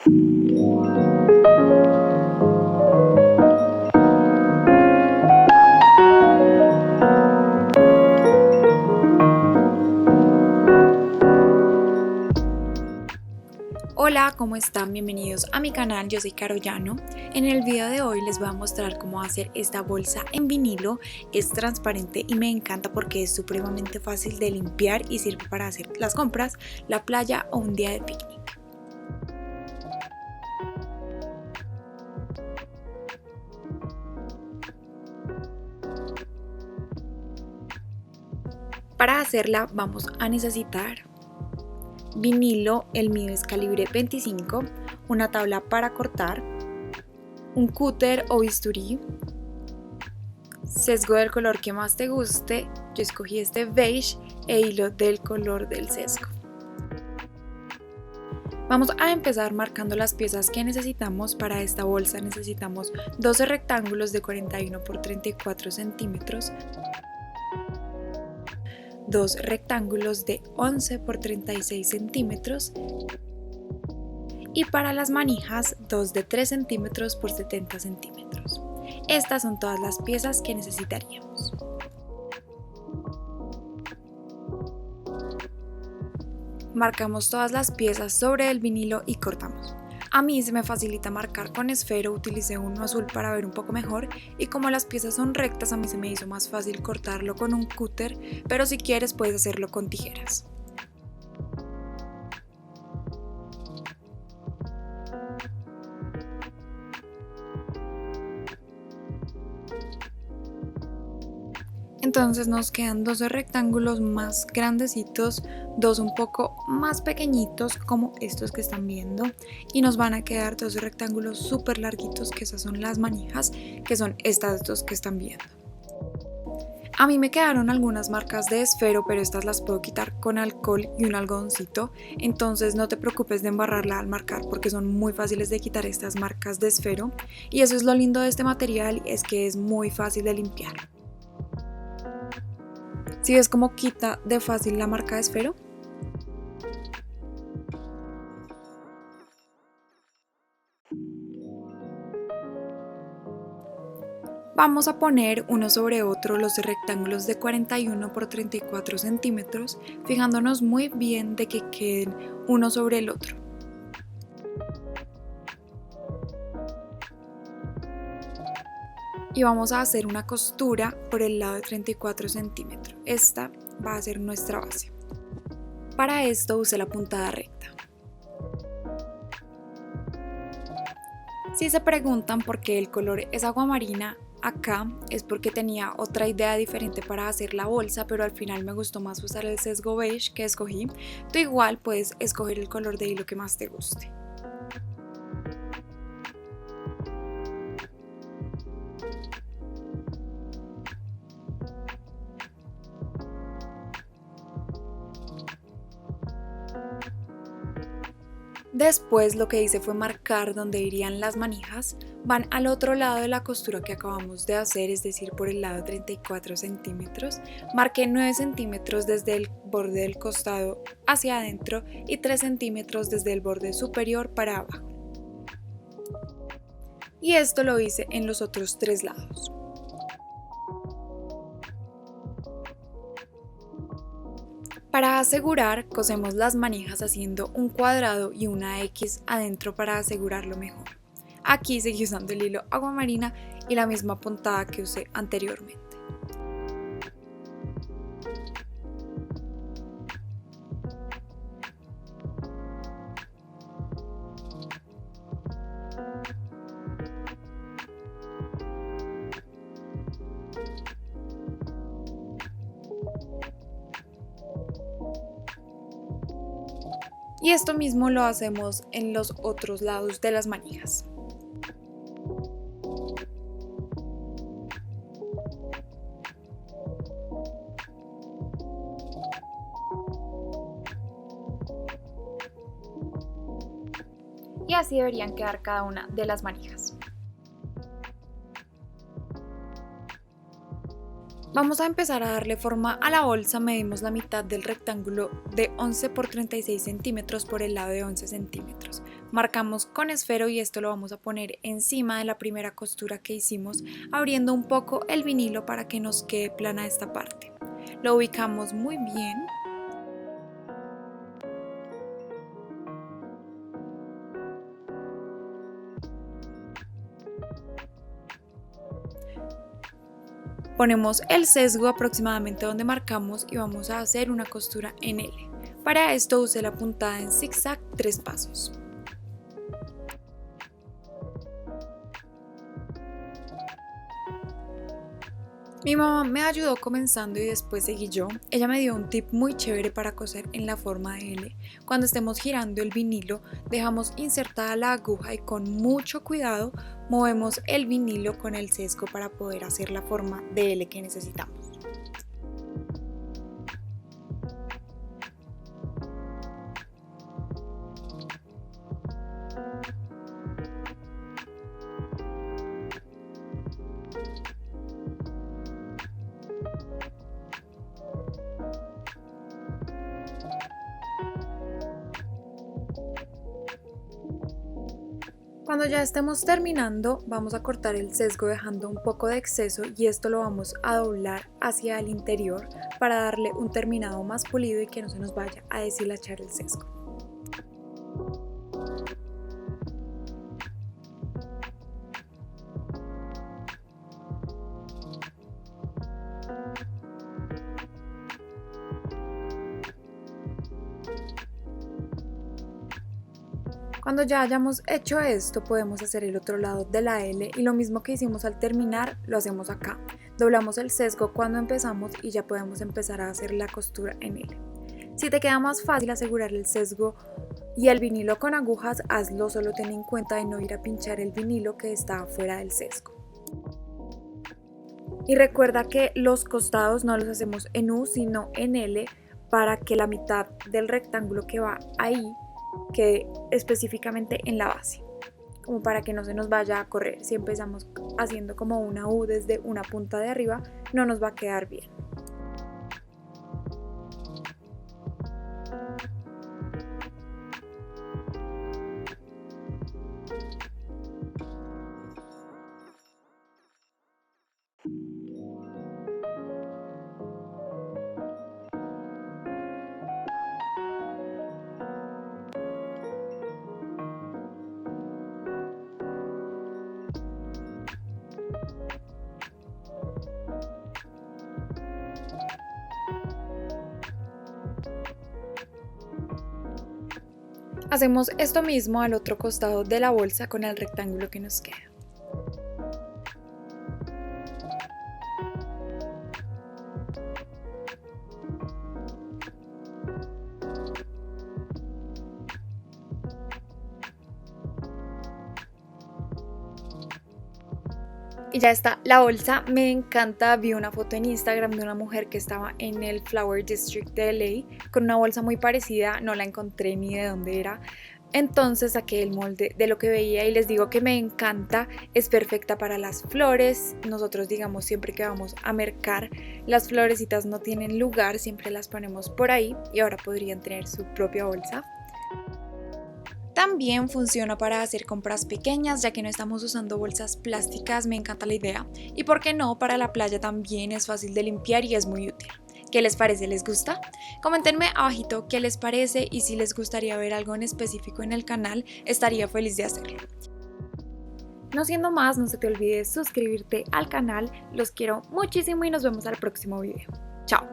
Hola, ¿cómo están? Bienvenidos a mi canal, yo soy Caro Llano. En el video de hoy les voy a mostrar cómo hacer esta bolsa en vinilo. Es transparente y me encanta porque es supremamente fácil de limpiar y sirve para hacer las compras, la playa o un día de picnic. Para hacerla vamos a necesitar vinilo, el mío es calibre 25, una tabla para cortar, un cúter o bisturí, sesgo del color que más te guste, yo escogí este beige e hilo del color del sesgo. Vamos a empezar marcando las piezas que necesitamos. Para esta bolsa necesitamos 12 rectángulos de 41 por 34 centímetros, 2 rectángulos de 11 por 36 centímetros y para las manijas 2 de 3 centímetros por 70 centímetros. Estas son todas las piezas que necesitaríamos. Marcamos todas las piezas sobre el vinilo y cortamos. A mí se me facilita marcar con esfero, utilicé uno azul para ver un poco mejor y como las piezas son rectas a mí se me hizo más fácil cortarlo con un cúter, pero si quieres puedes hacerlo con tijeras. Entonces nos quedan 12 rectángulos más grandecitos, 2 un poco más pequeñitos como estos que están viendo y nos van a quedar 12 rectángulos súper larguitos que esas son las manijas, que son estas dos que están viendo. A mí me quedaron algunas marcas de esfero, pero estas las puedo quitar con alcohol y un algodoncito, entonces no te preocupes de embarrarla al marcar porque son muy fáciles de quitar estas marcas de esfero y eso es lo lindo de este material, es que es muy fácil de limpiar. ¿Sí ves cómo quita de fácil la marca de esfero? Vamos a poner uno sobre otro los rectángulos de 41 por 34 centímetros, fijándonos muy bien de que queden uno sobre el otro. Y vamos a hacer una costura por el lado de 34 centímetros. Esta va a ser nuestra base. Para esto usé la puntada recta. Si se preguntan por qué el color es agua marina acá, es porque tenía otra idea diferente para hacer la bolsa, pero al final me gustó más usar el sesgo beige que escogí. Tú igual puedes escoger el color de hilo que más te guste. Después lo que hice fue marcar donde irían las manijas, van al otro lado de la costura que acabamos de hacer, es decir, por el lado de 34 centímetros. Marqué 9 centímetros desde el borde del costado hacia adentro y 3 centímetros desde el borde superior para abajo. Y esto lo hice en los otros 3 lados. Para asegurar, cosemos las manijas haciendo un cuadrado y una X adentro para asegurarlo mejor. Aquí seguí usando el hilo agua marina y la misma puntada que usé anteriormente. Y esto mismo lo hacemos en los otros lados de las manijas. Y así deberían quedar cada una de las manijas. Vamos a empezar a darle forma a la bolsa. Medimos la mitad del rectángulo de 11 por 36 centímetros por el lado de 11 centímetros. Marcamos con esfero y esto lo vamos a poner encima de la primera costura que hicimos, abriendo un poco el vinilo para que nos quede plana esta parte. Lo ubicamos muy bien. Ponemos el sesgo aproximadamente donde marcamos y vamos a hacer una costura en L. Para esto usé la puntada en zigzag 3 pasos. Mi mamá me ayudó comenzando y después seguí yo. Ella me dio un tip muy chévere para coser en la forma de L. Cuando estemos girando el vinilo, dejamos insertada la aguja y con mucho cuidado movemos el vinilo con el sesgo para poder hacer la forma de L que necesitamos. Cuando ya estemos terminando, vamos a cortar el sesgo dejando un poco de exceso y esto lo vamos a doblar hacia el interior para darle un terminado más pulido y que no se nos vaya a deshilachar el sesgo. Cuando ya hayamos hecho esto, podemos hacer el otro lado de la L y lo mismo que hicimos al terminar, lo hacemos acá. Doblamos el sesgo cuando empezamos y ya podemos empezar a hacer la costura en L. Si te queda más fácil asegurar el sesgo y el vinilo con agujas, hazlo, solo ten en cuenta de no ir a pinchar el vinilo que está fuera del sesgo. Y recuerda que los costados no los hacemos en U, sino en L para que la mitad del rectángulo que va ahí quede específicamente en la base, como para que no se nos vaya a correr. Si empezamos haciendo como una U desde una punta de arriba, no nos va a quedar bien. Hacemos esto mismo al otro costado de la bolsa con el rectángulo que nos queda. Y ya está la bolsa, me encanta. Vi una foto en Instagram de una mujer que estaba en el Flower District de LA con una bolsa muy parecida, no la encontré ni de dónde era. Entonces saqué el molde de lo que veía y les digo que me encanta, es perfecta para las flores. Nosotros digamos siempre que vamos a mercar, las florecitas no tienen lugar, siempre las ponemos por ahí y ahora podrían tener su propia bolsa. También funciona para hacer compras pequeñas, ya que no estamos usando bolsas plásticas, me encanta la idea. Y por qué no, para la playa también es fácil de limpiar y es muy útil. ¿Qué les parece? ¿Les gusta? Coméntenme abajito qué les parece y si les gustaría ver algo en específico en el canal, estaría feliz de hacerlo. No siendo más, no se te olvide suscribirte al canal, los quiero muchísimo y nos vemos al próximo video. Chao.